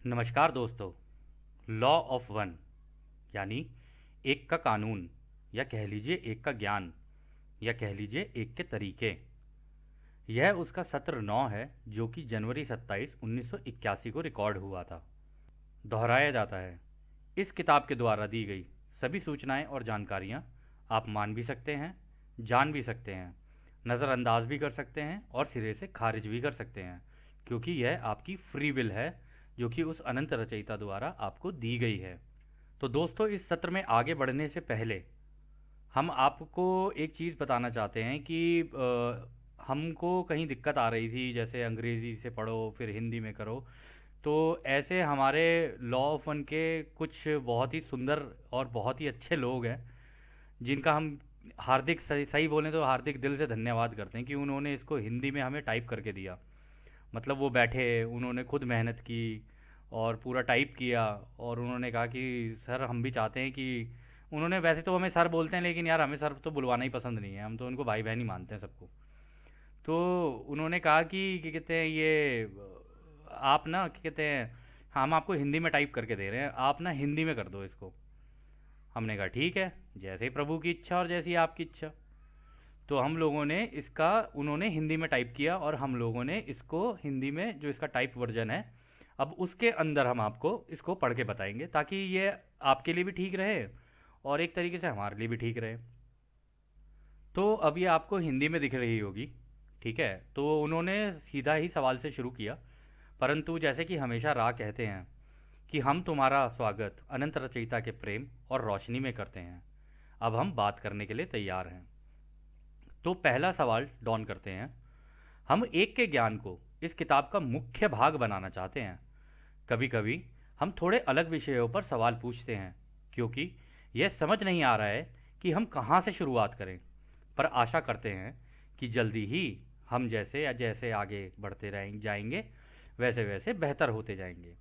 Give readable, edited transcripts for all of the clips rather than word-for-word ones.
नमस्कार दोस्तों। Law of one यानी एक का कानून, या कह लीजिए एक का ज्ञान, या कह लीजिए एक के तरीके। यह उसका सत्र 9 है जो कि जनवरी 27 1981 को रिकॉर्ड हुआ था। दोहराया जाता है, इस किताब के द्वारा दी गई सभी सूचनाएं और जानकारियां आप मान भी सकते हैं, जान भी सकते हैं, नज़रअंदाज भी कर सकते हैं और सिरे से खारिज भी कर सकते हैं, क्योंकि यह आपकी फ्री विल है जो कि उस अनंत रचयिता द्वारा आपको दी गई है। तो दोस्तों, इस सत्र में आगे बढ़ने से पहले हम आपको एक चीज़ बताना चाहते हैं कि हमको कहीं दिक्कत आ रही थी, जैसे अंग्रेज़ी से पढ़ो फिर हिंदी में करो। तो ऐसे हमारे लॉ ऑफ वन के कुछ बहुत ही सुंदर और बहुत ही अच्छे लोग हैं, जिनका हम हार्दिक सही सही बोलें तो हार्दिक दिल से धन्यवाद करते हैं कि उन्होंने इसको हिंदी में हमें टाइप करके दिया। मतलब वो बैठे, उन्होंने खुद मेहनत की और पूरा टाइप किया, और उन्होंने कहा कि सर हम भी चाहते हैं कि, उन्होंने वैसे तो हमें सर बोलते हैं लेकिन यार हमें सर तो बुलवाना ही पसंद नहीं है, हम तो उनको भाई बहन ही मानते हैं सबको। तो उन्होंने कहा कि क्या कहते हैं ये, आप ना क्या कहते हैं, हम आपको हिंदी में टाइप करके दे रहे हैं, आप ना हिंदी में कर दो इसको। हमने कहा ठीक है, जैसे ही प्रभु की इच्छा और जैसी आपकी इच्छा। तो हम लोगों ने इसका, उन्होंने हिंदी में टाइप किया और हम लोगों ने इसको हिंदी में, जो इसका टाइप वर्जन है, अब उसके अंदर हम आपको इसको पढ़ के बताएंगे, ताकि ये आपके लिए भी ठीक रहे और एक तरीके से हमारे लिए भी ठीक रहे। तो अब ये आपको हिंदी में दिख रही होगी, ठीक है। तो उन्होंने सीधा ही सवाल से शुरू किया, परंतु जैसे कि हमेशा राह कहते हैं कि हम तुम्हारा स्वागत अनंत रचयिता के प्रेम और रोशनी में करते हैं। अब हम बात करने के लिए तैयार हैं। तो पहला सवाल डॉन करते हैं, हम एक के ज्ञान को इस किताब का मुख्य भाग बनाना चाहते हैं। कभी कभी हम थोड़े अलग विषयों पर सवाल पूछते हैं, क्योंकि यह समझ नहीं आ रहा है कि हम कहाँ से शुरुआत करें, पर आशा करते हैं कि जल्दी ही हम जैसे या जैसे आगे बढ़ते रहें जाएंगे, वैसे वैसे बेहतर होते जाएंगे।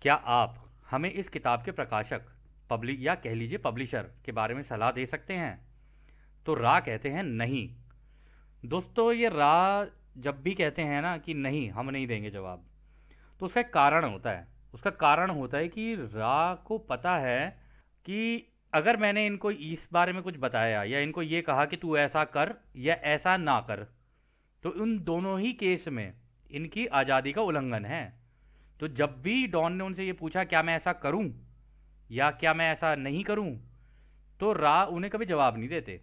क्या आप हमें इस किताब के प्रकाशक, पब्लिक या कह लीजिए पब्लिशर के बारे में सलाह दे सकते हैं? तो रा कहते हैं नहीं। दोस्तों, ये रा जब भी कहते हैं ना कि नहीं हम नहीं देंगे जवाब, तो उसका एक कारण होता है। उसका कारण होता है कि रा को पता है कि अगर मैंने इनको इस बारे में कुछ बताया या इनको ये कहा कि तू ऐसा कर या ऐसा ना कर, तो उन दोनों ही केस में इनकी आज़ादी का उल्लंघन है। तो जब भी डॉन ने उनसे ये पूछा क्या मैं ऐसा करूं या क्या मैं ऐसा नहीं करूं, तो रा उन्हें कभी जवाब नहीं देते।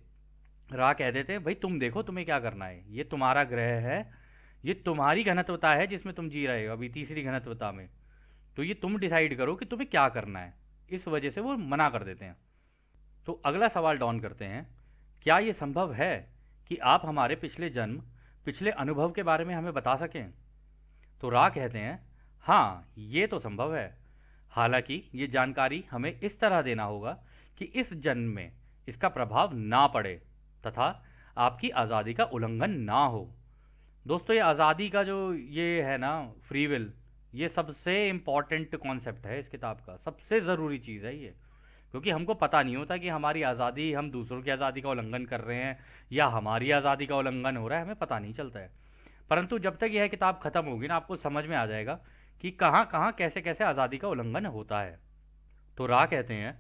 रा कह देते हैं भाई तुम देखो तुम्हें क्या करना है, ये तुम्हारा ग्रह है, ये तुम्हारी घनत्वता है जिसमें तुम जी रहे हो अभी तीसरी घनत्वता में, तो ये तुम डिसाइड करो कि तुम्हें क्या करना है। इस वजह से वो मना कर देते हैं। तो अगला सवाल डॉन करते हैं, क्या ये संभव है कि आप हमारे पिछले जन्म, पिछले अनुभव के बारे में हमें बता सकें? तो रा कहते हैं हाँ ये तो संभव है, हालांकि ये जानकारी हमें इस तरह देना होगा कि इस जन्म में इसका प्रभाव ना पड़े तथा आपकी आज़ादी का उल्लंघन ना हो। दोस्तों, ये आज़ादी का जो ये है ना, फ्री विल, ये सबसे इम्पॉर्टेंट कॉन्सेप्ट है इस किताब का, सबसे ज़रूरी चीज़ है ये। क्योंकि हमको पता नहीं होता कि हमारी आज़ादी, हम दूसरों की आज़ादी का उल्लंघन कर रहे हैं या हमारी आज़ादी का उल्लंघन हो रहा है, हमें पता नहीं चलता है। परंतु जब तक यह किताब ख़त्म होगी ना, आपको समझ में आ जाएगा कि कहाँ कहाँ कैसे कैसे आज़ादी का उल्लंघन होता है। तो राह कहते हैं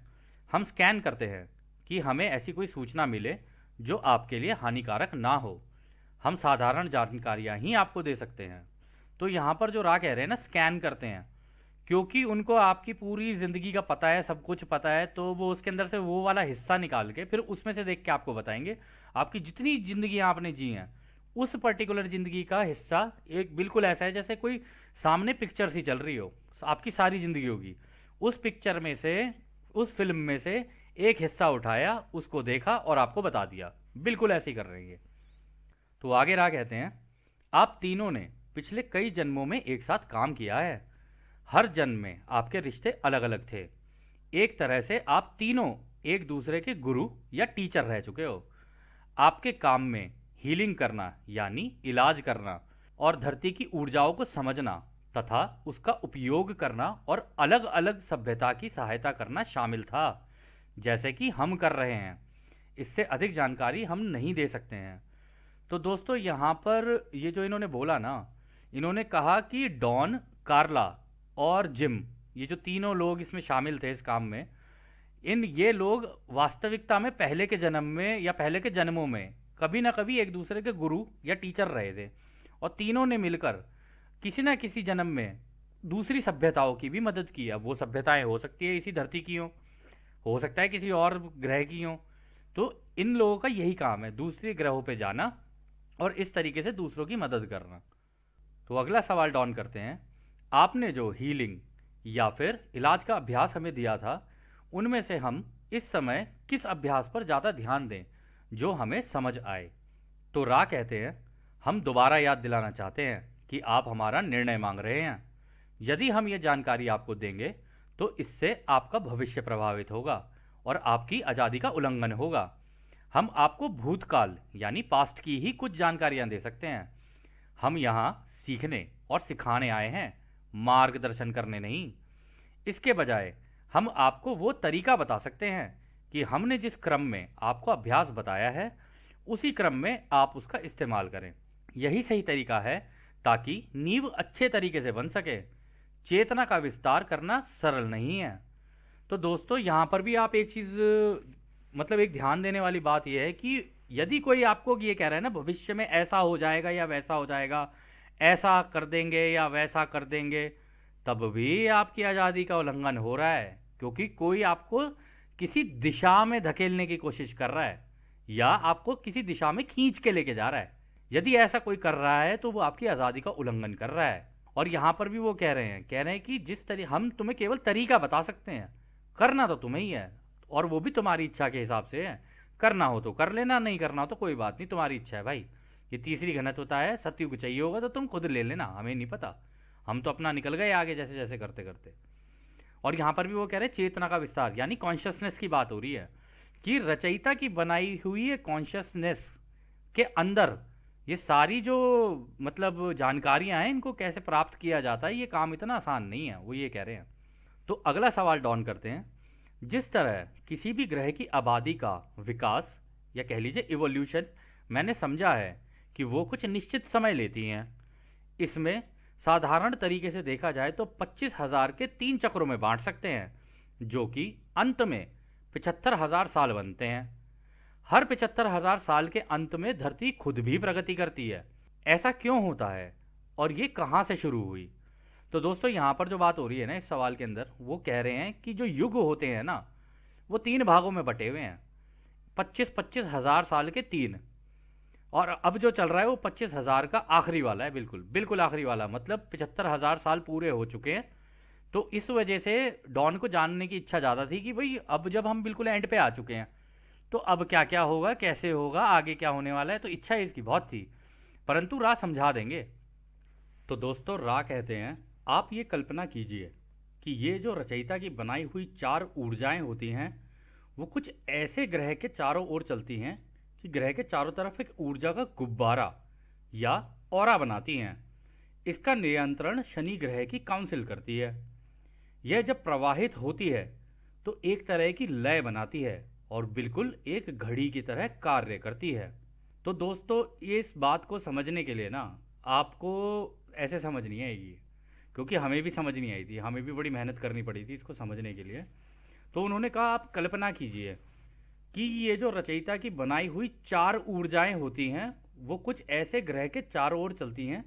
हम स्कैन करते हैं कि हमें ऐसी कोई सूचना मिले जो आपके लिए हानिकारक ना हो। हम साधारण जानकारियाँ ही आपको दे सकते हैं। तो यहाँ पर जो राह कह रहे हैं ना, स्कैन करते हैं, क्योंकि उनको आपकी पूरी ज़िंदगी का पता है, सब कुछ पता है, तो वो उसके अंदर से वो वाला हिस्सा निकाल के फिर उसमें से देख के आपको बताएंगे। आपकी जितनी ज़िंदगी आपने जी हैं, उस पर्टिकुलर ज़िंदगी का हिस्सा एक बिल्कुल ऐसा है जैसे कोई सामने पिक्चर सी चल रही हो, आपकी सारी ज़िंदगी होगी, उस पिक्चर में से, उस फिल्म में से एक हिस्सा उठाया, उसको देखा और आपको बता दिया। बिल्कुल ऐसे ही कर रही है। तो आगे राह कहते हैं आप तीनों ने पिछले कई जन्मों में एक साथ काम किया है। हर जन्म में आपके रिश्ते अलग अलग थे। एक तरह से आप तीनों एक दूसरे के गुरु या टीचर रह चुके हो। आपके काम में हीलिंग करना यानी इलाज करना और धरती की ऊर्जाओं को समझना तथा उसका उपयोग करना और अलग अलग सभ्यता की सहायता करना शामिल था, जैसे कि हम कर रहे हैं। इससे अधिक जानकारी हम नहीं दे सकते हैं। तो दोस्तों, यहाँ पर ये जो इन्होंने बोला ना, इन्होंने कहा कि डॉन, कार्ला और जिम, ये जो तीनों लोग इसमें शामिल थे इस काम में, ये लोग वास्तविकता में पहले के जन्म में या पहले के जन्मों में कभी ना कभी एक दूसरे के गुरु या टीचर रहे थे, और तीनों ने मिलकर किसी ना किसी जन्म में दूसरी सभ्यताओं की भी मदद की। अब वो सभ्यताएं हो सकती है इसी धरती की हो सकता है किसी और ग्रह की हो। तो इन लोगों का यही काम है, दूसरे ग्रहों पे जाना और इस तरीके से दूसरों की मदद करना। तो अगला सवाल डॉन करते हैं, आपने जो हीलिंग या फिर इलाज का अभ्यास हमें दिया था, उनमें से हम इस समय किस अभ्यास पर ज़्यादा ध्यान दें जो हमें समझ आए। तो रा कहते हैं, हम दोबारा याद दिलाना चाहते हैं कि आप हमारा निर्णय मांग रहे हैं। यदि हम ये जानकारी आपको देंगे तो इससे आपका भविष्य प्रभावित होगा और आपकी आज़ादी का उल्लंघन होगा। हम आपको भूतकाल यानी पास्ट की ही कुछ जानकारियां दे सकते हैं। हम यहाँ सीखने और सिखाने आए हैं, मार्गदर्शन करने नहीं। इसके बजाय हम आपको वो तरीका बता सकते हैं कि हमने जिस क्रम में आपको अभ्यास बताया है उसी क्रम में आप उसका इस्तेमाल करें। यही सही तरीका है ताकि नींव अच्छे तरीके से बन सके। चेतना का विस्तार करना सरल नहीं है। तो दोस्तों यहाँ पर भी आप एक चीज़ मतलब एक ध्यान देने वाली बात यह है कि यदि कोई आपको ये कह रहा है ना भविष्य में ऐसा हो जाएगा या वैसा हो जाएगा, ऐसा कर देंगे या वैसा कर देंगे, तब भी आपकी आज़ादी का उल्लंघन हो रहा है, क्योंकि कोई आपको किसी दिशा में धकेलने की कोशिश कर रहा है या आपको किसी दिशा में खींच के लेके जा रहा है। यदि ऐसा कोई कर रहा है तो वो आपकी आज़ादी का उल्लंघन कर रहा है। और यहाँ पर भी वो कह रहे हैं कि जिस तरीके हम तुम्हें केवल तरीका बता सकते हैं, करना तो तुम्हें ही है, और वो भी तुम्हारी इच्छा के हिसाब से है। करना हो तो कर लेना, नहीं करना हो तो कोई बात नहीं, तुम्हारी इच्छा है भाई। ये तीसरी घनत्वता है, सतयुग चाहिए होगा तो तुम खुद ले लेना, हमें नहीं पता, हम तो अपना निकल गए आगे जैसे जैसे करते करते। और यहाँ पर भी वो कह रहे हैं चेतना का विस्तार यानी कॉन्शियसनेस की बात हो रही है कि रचयिता की बनाई हुई है कॉन्शियसनेस के अंदर ये सारी जो मतलब जानकारियां हैं इनको कैसे प्राप्त किया जाता है, ये काम इतना आसान नहीं है, वो ये कह रहे हैं। तो अगला सवाल डॉन करते हैं, जिस तरह किसी भी ग्रह की आबादी का विकास या कह लीजिए इवोल्यूशन मैंने समझा है कि वो कुछ निश्चित समय लेती हैं, इसमें साधारण तरीके से देखा जाए तो 25,000 के 3 चक्रों में बांट सकते हैं, जो कि अंत में 75,000 साल बनते हैं। हर 75,000 साल के अंत में धरती खुद भी प्रगति करती है। ऐसा क्यों होता है और ये कहाँ से शुरू हुई? तो दोस्तों यहाँ पर जो बात हो रही है ना इस सवाल के अंदर, वो कह रहे हैं कि जो युग होते हैं ना वो 3 भागों में बटे हुए हैं, 25,000 साल के 3, और अब जो चल रहा है वो 25,000 का आखिरी वाला है, बिल्कुल बिल्कुल आखिरी वाला, मतलब 75,000 साल पूरे हो चुके हैं। तो इस वजह से डॉन को जानने की इच्छा ज़्यादा थी कि भाई अब जब हम बिल्कुल एंड पे आ चुके हैं तो अब क्या क्या होगा, कैसे होगा, आगे क्या होने वाला है, तो इच्छा इसकी बहुत थी, परंतु रा समझा देंगे। तो दोस्तों रा कहते हैं, आप ये कल्पना कीजिए कि ये जो रचयिता की बनाई हुई 4 ऊर्जाएं होती हैं वो कुछ ऐसे ग्रह के चारों ओर चलती हैं कि ग्रह के चारों तरफ एक ऊर्जा का गुब्बारा या ऑरा बनाती हैं। इसका नियंत्रण शनि ग्रह की काउंसिल करती है। यह जब प्रवाहित होती है तो एक तरह की लय बनाती है और बिल्कुल एक घड़ी की तरह कार्य करती है। तो दोस्तों ये इस बात को समझने के लिए ना आपको ऐसे समझ नहीं आएगी, क्योंकि हमें भी समझ नहीं आई थी, हमें भी बड़ी मेहनत करनी पड़ी थी इसको समझने के लिए। तो उन्होंने कहा आप कल्पना कीजिए कि ये जो रचयिता की बनाई हुई 4 ऊर्जाएं होती हैं वो कुछ ऐसे ग्रह के चारों ओर चलती हैं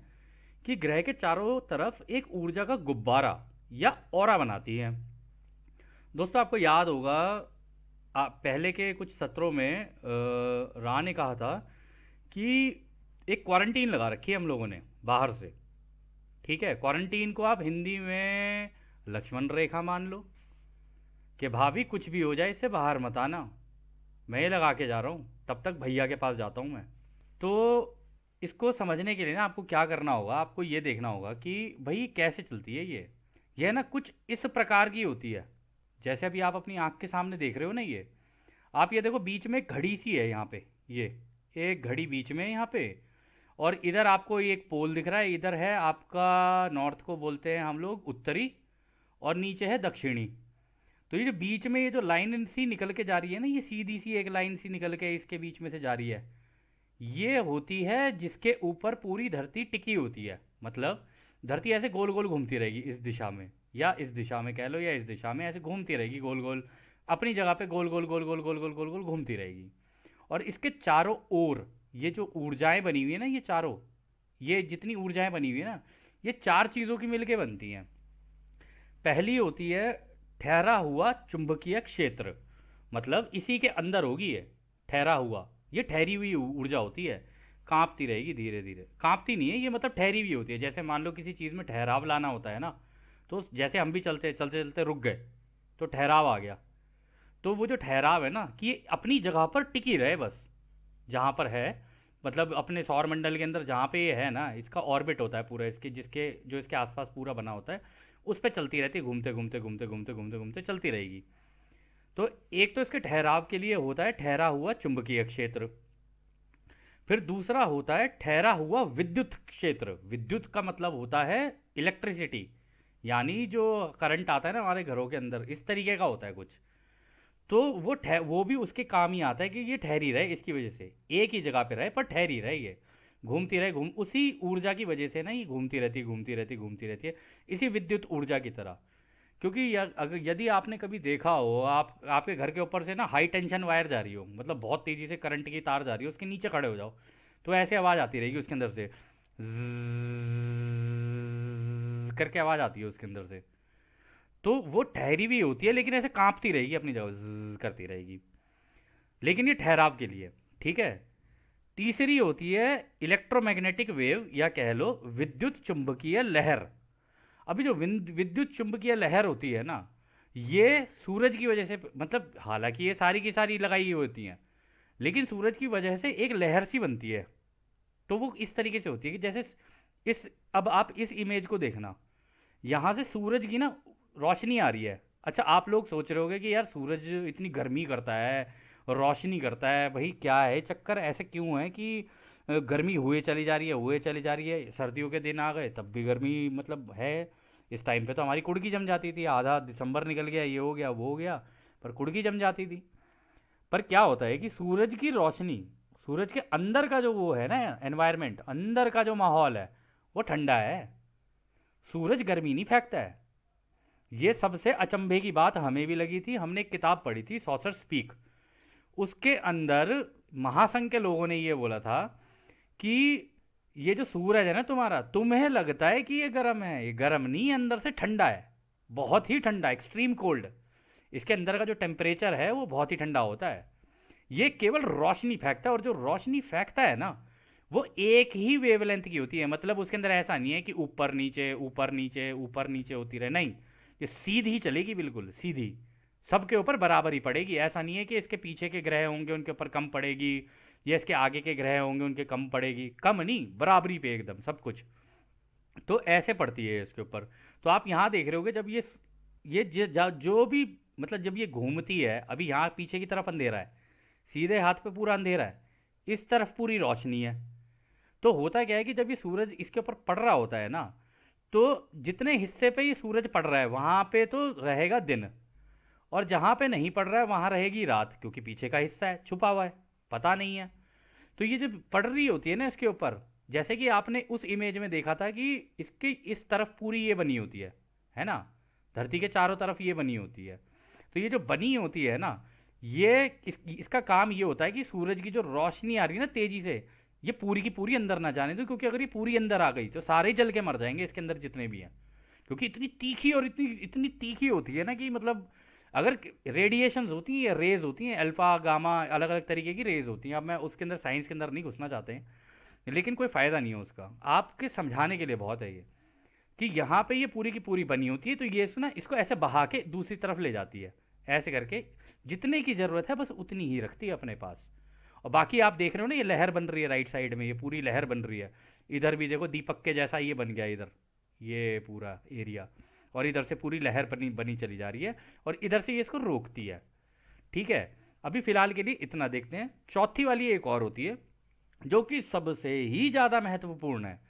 कि ग्रह के चारों तरफ एक ऊर्जा का गुब्बारा या ऑरा बनाती हैं। दोस्तों आपको याद होगा पहले के कुछ सत्रों में रा ने कहा था कि एक क्वारंटीन लगा रखी है हम लोगों ने बाहर से, ठीक है। क्वारंटीन को आप हिंदी में लक्ष्मण रेखा मान लो कि भाभी कुछ भी हो जाए इससे बाहर मत आना, मैं ये लगा के जा रहा हूँ, तब तक भैया के पास जाता हूँ मैं। तो इसको समझने के लिए ना आपको क्या करना होगा, आपको ये देखना होगा कि भाई कैसे चलती है यह ना कुछ इस प्रकार की होती है जैसे अभी आप अपनी आंख के सामने देख रहे हो ना, ये आप ये देखो बीच में एक घड़ी सी है यहाँ पे, ये एक घड़ी बीच में यहाँ पे, और इधर आपको एक पोल दिख रहा है, इधर है आपका नॉर्थ को बोलते हैं हम लोग उत्तरी, और नीचे है दक्षिणी। तो ये जो बीच में ये जो लाइन सी निकल के जा रही है ना, ये सीधी सी एक लाइन सी निकल के इसके बीच में से जा रही है, ये होती है जिसके ऊपर पूरी धरती टिकी होती है। मतलब धरती ऐसे गोल गोल घूमती रहेगी इस दिशा में, या इस दिशा में कह लो या इस दिशा में, ऐसे घूमती रहेगी गोल गोल अपनी जगह पे, गोल गोल गोल गोल गोल गोल गोल गोल घूमती रहेगी। और इसके चारों ओर ये जो ऊर्जाएं बनी हुई है ना, ये चारों, ये जितनी ऊर्जाएं बनी हुई है ना, ये चार चीज़ों की मिलके बनती हैं। पहली होती है ठहरा हुआ चुंबकीय क्षेत्र, मतलब इसी के अंदर होगी ये ठहरा हुआ, ये ठहरी हुई ऊर्जा होती है, कांपती रहेगी धीरे धीरे, कांपती नहीं है ये, मतलब ठहरी हुई होती है। जैसे मान लो किसी चीज़ में ठहराव लाना होता है ना, तो जैसे हम भी चलते चलते चलते रुक गए तो ठहराव आ गया। तो वो जो ठहराव है ना, कि ये अपनी जगह पर टिकी रहे बस, जहाँ पर है, मतलब अपने सौर मंडल के अंदर जहाँ पे ये है ना, इसका ऑर्बिट होता है पूरा, इसके जिसके जो इसके आसपास पूरा बना होता है, उस पर चलती रहती है, घूमते घूमते घूमते घूमते घूमते घूमते चलती रहेगी। तो एक तो इसके ठहराव के लिए होता है ठहरा हुआ चुंबकीय क्षेत्र। फिर दूसरा होता है ठहरा हुआ विद्युत क्षेत्र। विद्युत का मतलब होता है इलेक्ट्रिसिटी, यानी जो करंट आता है ना हमारे घरों के अंदर, इस तरीके का होता है कुछ। तो वो भी उसके काम ही आता है कि ये ठहरी रहे, इसकी वजह से एक ही जगह पे रहे पर ठहरी रहे, ये घूमती रहे, घूम उसी ऊर्जा की वजह से ना ये घूमती रहती है घूमती रहती है घूमती रहती है, इसी विद्युत ऊर्जा की तरह। क्योंकि अगर यदि आपने कभी देखा हो, आप आपके घर के ऊपर से ना हाई टेंशन वायर जा रही हो, मतलब बहुत तेज़ी से करंट की तार जा रही हो, उसके नीचे खड़े हो जाओ तो ऐसे आवाज़ आती रहेगी उसके अंदर से, ज़्ज़ करके आवाज़ आती है उसके अंदर से। तो वो ठहरी हुई होती है लेकिन ऐसे कांपती रहेगी अपनी जगह, ज़्ज़ करती रहेगी, लेकिन ये ठहराव के लिए। ठीक है। तीसरी होती है इलेक्ट्रोमैग्नेटिक वेव, या कह लो विद्युत चुंबकीय लहर। अभी जो विद्युत चुंबकीय लहर होती है ना, ये सूरज की वजह से, मतलब हालांकि ये सारी की सारी लगाई हुई होती हैं, लेकिन सूरज की वजह से एक लहर सी बनती है। तो वो इस तरीके से होती है कि जैसे इस, अब आप इस इमेज को देखना, यहाँ से सूरज की ना रोशनी आ रही है। अच्छा, आप लोग सोच रहे होगे कि यार सूरज इतनी गर्मी करता है, रोशनी करता है, भाई क्या है चक्कर, ऐसे क्यों है कि गर्मी हुए चली जा रही है, हुए चली जा रही है, सर्दियों के दिन आ गए तब भी गर्मी मतलब है। इस टाइम पे तो हमारी कुड़की जम जाती थी, आधा दिसंबर निकल गया, ये हो गया वो हो गया, पर कुड़की जम जाती थी। पर क्या होता है कि सूरज की रोशनी, सूरज के अंदर का जो वो है ना एनवायरनमेंट, अंदर का जो माहौल है वो ठंडा है, सूरज गर्मी नहीं फेंकता है। ये सबसे अचंभे की बात हमें भी लगी थी, हमने एक किताब पढ़ी थी सॉसर स्पीक, उसके अंदर महासंघ के लोगों ने ये बोला था कि ये जो सूरज है ना तुम्हारा, तुम्हें लगता है कि ये गर्म है, ये गर्म नहीं है, अंदर से ठंडा है, बहुत ही ठंडा, एक्सट्रीम कोल्ड। इसके अंदर का जो टेम्परेचर है वो बहुत ही ठंडा होता है। ये केवल रोशनी फेंकता है, और जो रोशनी फेंकता है ना वो एक ही वेवलेंथ की होती है, मतलब उसके अंदर ऐसा नहीं है कि ऊपर नीचे ऊपर नीचे ऊपर नीचे होती रहे, नहीं, ये सीधी चलेगी, बिल्कुल सीधी, सबके ऊपर बराबर ही पड़ेगी। ऐसा नहीं है कि इसके पीछे के ग्रह होंगे उनके ऊपर कम पड़ेगी, या इसके आगे के ग्रह होंगे उनके कम पड़ेगी, कम नहीं, बराबरी पे एकदम सब कुछ। तो ऐसे पड़ती है इसके ऊपर। तो आप यहाँ देख रहे होगे जब जो भी, मतलब जब ये घूमती है, अभी यहाँ पीछे की तरफ अंधेरा है, सीधे हाथ पे पूरा अंधेरा है, इस तरफ पूरी रोशनी है। तो होता क्या है कि जब ये सूरज इसके ऊपर पड़ रहा होता है ना, तो जितने हिस्से पे ये सूरज पड़ रहा है वहाँ पे तो रहेगा दिन, और जहाँ पे नहीं पड़ रहा है वहाँ रहेगी रात, क्योंकि पीछे का हिस्सा है, छुपा हुआ है, पता नहीं है। तो ये जब पड़ रही होती है ना इसके ऊपर, जैसे कि आपने उस इमेज में देखा था कि इसकी इस तरफ पूरी ये बनी होती है ना, धरती के चारों तरफ ये बनी होती है। तो ये जो बनी होती है ना, ये इसका काम ये होता है कि सूरज की जो रोशनी आ रही है ना तेजी से, ये पूरी की पूरी अंदर ना जाने दो, क्योंकि अगर ये पूरी अंदर आ गई तो सारे ही जल के मर जाएंगे इसके अंदर जितने भी हैं, क्योंकि इतनी तीखी और इतनी इतनी तीखी होती है ना कि मतलब, अगर रेडिएशंस होती हैं, रेज होती हैं, अल्फा गामा अलग अलग तरीके की रेज होती हैं। अब मैं उसके अंदर साइंस के अंदर नहीं घुसना चाहते हैं, लेकिन कोई फ़ायदा नहीं है उसका, आपके समझाने के लिए बहुत है ये, कि यहाँ पे ये पूरी की पूरी बनी होती है, तो ये सुना इसको ऐसे बहा के दूसरी तरफ ले जाती है, ऐसे करके जितने की ज़रूरत है बस उतनी ही रखती है अपने पास। और बाकी आप देख रहे हो ना, ये लहर बन रही है राइट साइड में, ये पूरी लहर बन रही है। इधर भी देखो दीपक के जैसा ये बन गया इधर, ये पूरा एरिया, और इधर से पूरी लहर बनी बनी चली जा रही है, और इधर से ये इसको रोकती है। ठीक है, अभी फिलहाल के लिए इतना देखते हैं। चौथी वाली एक और होती है जो कि सबसे ही ज़्यादा महत्वपूर्ण है,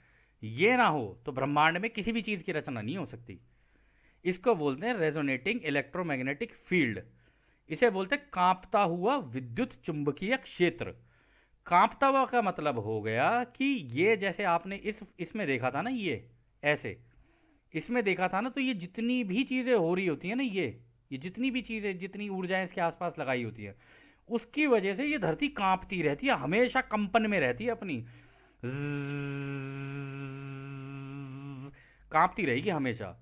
ये ना हो तो ब्रह्मांड में किसी भी चीज़ की रचना नहीं हो सकती। इसको बोलते हैं रेजोनेटिंग इलेक्ट्रोमैग्नेटिक फील्ड, इसे बोलते हैं कांपता हुआ विद्युत चुंबकीय क्षेत्र। कांपता हुआ का मतलब हो गया कि ये जैसे आपने इसमें देखा था ना, ये ऐसे इसमें देखा था ना, तो ये जितनी भी चीज़ें हो रही होती हैं ना, ये जितनी भी चीज़ें, जितनी ऊर्जाएं इसके आसपास लगाई होती है, उसकी वजह से ये धरती कांपती रहती है, हमेशा कंपन में रहती है अपनी, कांपती रहेगी हमेशा।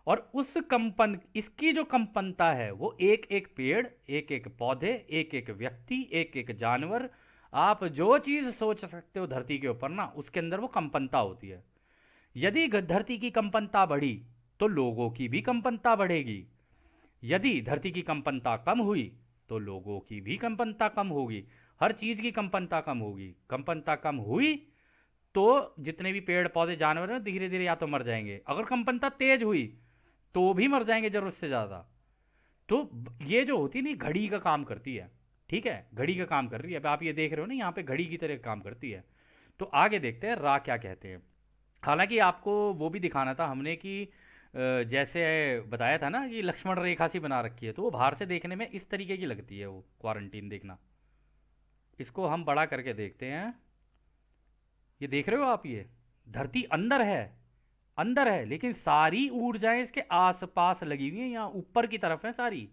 और उस कंपन, इसकी जो कंपनता है वो एक एक पेड़, एक एक पौधे, एक एक व्यक्ति, एक एक जानवर, आप जो चीज सोच सकते हो धरती के ऊपर ना, उसके अंदर वो कंपनता होती है। यदि धरती की कंपनता बढ़ी तो लोगों की भी कंपनता बढ़ेगी। यदि धरती की कंपनता कम हुई तो लोगों की भी कंपनता कम होगी। हर चीज की कंपनता कम होगी। कंपनता कम हुई तो जितने भी पेड़ पौधे जानवर हैं धीरे धीरे या तो मर जाएंगे, अगर कंपनता तेज हुई तो भी मर जाएंगे जरूरत से ज्यादा। तो ये जो होती है ना, घड़ी का काम करती है। ठीक है, घड़ी का काम कर रही है। अब आप ये देख रहे हो ना, यहाँ पे घड़ी की तरह काम करती है। तो आगे देखते हैं रा क्या कहते हैं। हालांकि आपको वो भी दिखाना था हमने कि जैसे बताया था ना कि लक्ष्मण रेखा सी बना रखी है, तो वो बाहर से देखने में इस तरीके की लगती है वो क्वारंटीन, देखना। इसको हम बड़ा करके देखते हैं। ये देख रहे हो आप, ये धरती अंदर है, अंदर है, लेकिन सारी ऊर्जाएं इसके आसपास लगी हुई हैं, यहाँ ऊपर की तरफ है सारी।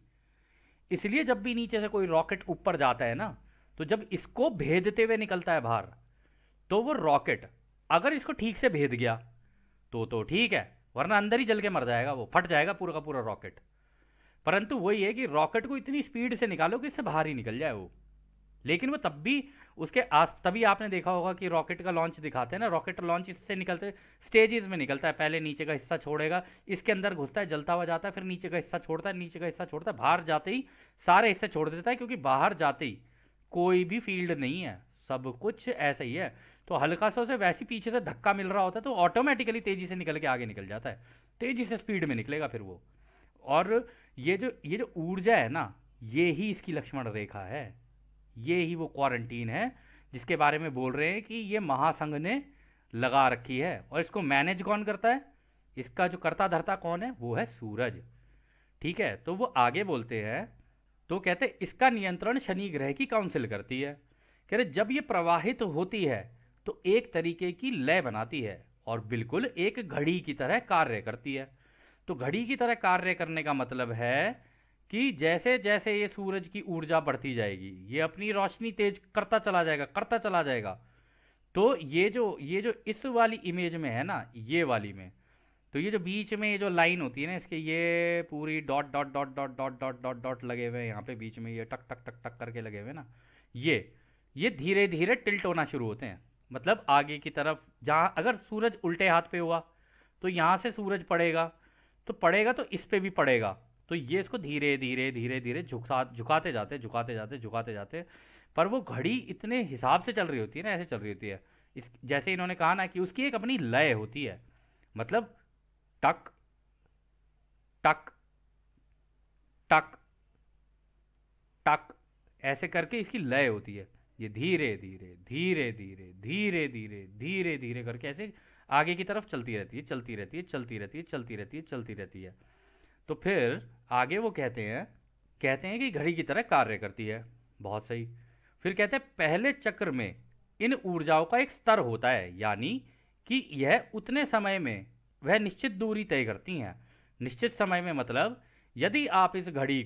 इसलिए जब भी नीचे से कोई रॉकेट ऊपर जाता है ना, तो जब इसको भेदते हुए निकलता है बाहर, तो वो रॉकेट अगर इसको ठीक से भेद गया तो ठीक है, वरना अंदर ही जल के मर जाएगा, वो फट जाएगा पूरा का पूरा रॉकेट। परंतु वही है कि रॉकेट को इतनी स्पीड से निकालो कि इससे बाहर ही निकल जाए वो। लेकिन वो तब भी उसके आस, तभी आपने देखा होगा कि रॉकेट का लॉन्च दिखाते हैं ना, रॉकेट लॉन्च इससे निकलते स्टेजेस में निकलता है। पहले नीचे का हिस्सा छोड़ेगा, इसके अंदर घुसता है, जलता हुआ जाता है, फिर नीचे का हिस्सा छोड़ता है, नीचे का हिस्सा छोड़ता है, बाहर जाते ही सारे हिस्से छोड़ देता है, क्योंकि बाहर जाते ही कोई भी फील्ड नहीं है, सब कुछ ऐसा ही है। तो हल्का सा उसे वैसे पीछे से धक्का मिल रहा होता है तो ऑटोमेटिकली तेजी से निकल के आगे निकल जाता है, तेजी से स्पीड में निकलेगा फिर वो। और ये जो ऊर्जा है ना, ये ही इसकी लक्ष्मण रेखा है, ये ही वो क्वारंटीन है जिसके बारे में बोल रहे हैं कि ये महासंघ ने लगा रखी है। और इसको मैनेज कौन करता है, इसका जो करता धरता कौन है, वो है सूरज। ठीक है, तो वो आगे बोलते हैं, तो कहते हैं इसका नियंत्रण शनि ग्रह की काउंसिल करती है। कह रहे जब ये प्रवाहित होती है तो एक तरीके की लय बनाती है और बिल्कुल एक घड़ी की तरह कार्य करती है। तो घड़ी की तरह कार्य करने का मतलब है कि जैसे जैसे ये सूरज की ऊर्जा बढ़ती जाएगी, ये अपनी रोशनी तेज करता चला जाएगा, करता चला जाएगा। तो ये जो इस वाली इमेज में है ना, ये वाली में, तो ये जो बीच में ये जो लाइन होती है ना इसके, ये पूरी dot dot dot dot dot dot dot dot लगे हुए हैं यहाँ पे बीच में, ये टक टक टक टक करके लगे हुए हैं ना, ये धीरे धीरे टिल्ट होना शुरू होते हैं। मतलब आगे की तरफ, जहाँ अगर सूरज उल्टे हाथ पे हुआ तो यहाँ से सूरज पड़ेगा, तो पड़ेगा तो इस पे भी पड़ेगा। तो ये इसको धीरे धीरे धीरे धीरे झुकाते जाते, झुकाते जाते, झुकाते जाते। पर वो घड़ी इतने हिसाब से चल रही होती है ना, ऐसे चल रही होती है। इस जैसे इन्होंने कहा ना कि उसकी एक अपनी लय होती है। मतलब टक टक टक टक ऐसे करके इसकी लय होती है। ये धीरे धीरे धीरे धीरे धीरे धीरे धीरे धीरे करके ऐसे आगे की तरफ चलती रहती है, चलती रहती है, चलती रहती है, चलती रहती है, चलती रहती है। तो फिर आगे वो कहते हैं कि घड़ी की तरह कार्य करती है। बहुत सही। फिर कहते हैं पहले चक्र में इन ऊर्जाओं का एक स्तर होता है, यानी कि यह उतने समय में वह निश्चित दूरी तय करती हैं। निश्चित समय में मतलब यदि आप इस घड़ी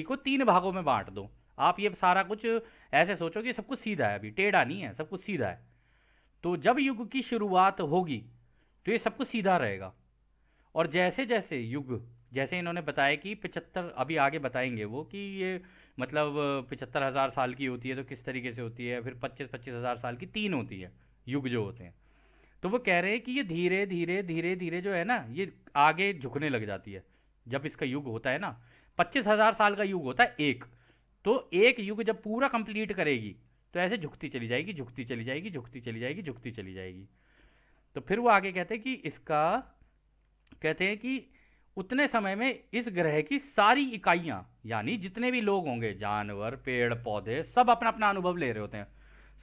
को 3 भागों में बांट दो। आप ये सारा कुछ ऐसे सोचो कि सब कुछ सीधा है, अभी टेढ़ा नहीं है, सब कुछ सीधा है। तो जब युग की शुरुआत होगी तो ये सब कुछ सीधा रहेगा। और जैसे जैसे युग, जैसे इन्होंने बताया कि 75, अभी आगे बताएंगे वो कि ये मतलब 75,000 साल की होती है तो किस तरीके से होती है, फिर 25,000 साल की 3 होती है युग जो होते हैं। तो वो कह रहे हैं कि ये धीरे धीरे धीरे धीरे जो है ना, ये आगे झुकने लग जाती है। जब इसका युग होता है ना, 25,000 साल का युग होता है एक, तो एक युग जब पूरा कंप्लीट करेगी तो ऐसे झुकती चली जाएगी, झुकती चली जाएगी, झुकती चली जाएगी, झुकती चली जाएगी। तो फिर वो आगे कहते हैं कि उतने समय में इस ग्रह की सारी इकाइयां, यानी जितने भी लोग होंगे, जानवर, पेड़ पौधे, सब अपना अपना अनुभव ले रहे होते हैं।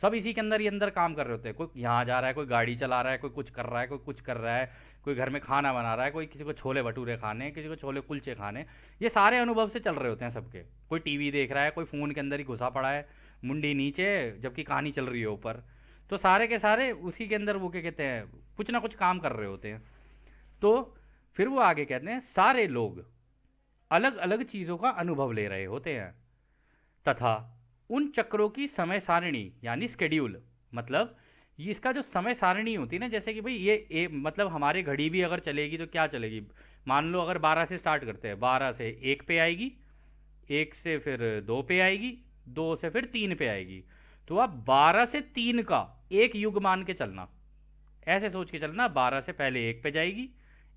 सब इसी के अंदर ही अंदर काम कर रहे होते हैं। कोई यहाँ जा रहा है, कोई गाड़ी चला रहा है, कोई कुछ कर रहा है, कोई कुछ कर रहा है, कोई घर में खाना बना रहा है, कोई किसी को छोले भटूरे खाने, किसी को छोले कुलचे खाने। ये सारे अनुभव से चल रहे होते हैं सबके। कोई टीवी देख रहा है, कोई फ़ोन के अंदर ही घुसा पड़ा है, मुंडी नीचे, जबकि कहानी चल रही है ऊपर। तो सारे के सारे उसी के अंदर वो क्या कहते हैं, कुछ ना कुछ काम कर रहे होते हैं। तो फिर वो आगे कहते हैं सारे लोग अलग अलग चीज़ों का अनुभव ले रहे होते हैं तथा उन चक्रों की समय सारणी यानी स्केड्यूल, मतलब ये इसका जो समय सारणी होती है ना, जैसे कि भाई ये मतलब हमारे घड़ी भी अगर चलेगी तो क्या चलेगी। मान लो अगर 12 से स्टार्ट करते हैं, 12 से 1 पे आएगी, 1 से फिर 2 पे आएगी, 2 से फिर 3 पे आएगी। तो आप 12 से 3 का एक युग मान के चलना, ऐसे सोच के चलना। 12 से पहले 1 पे जाएगी,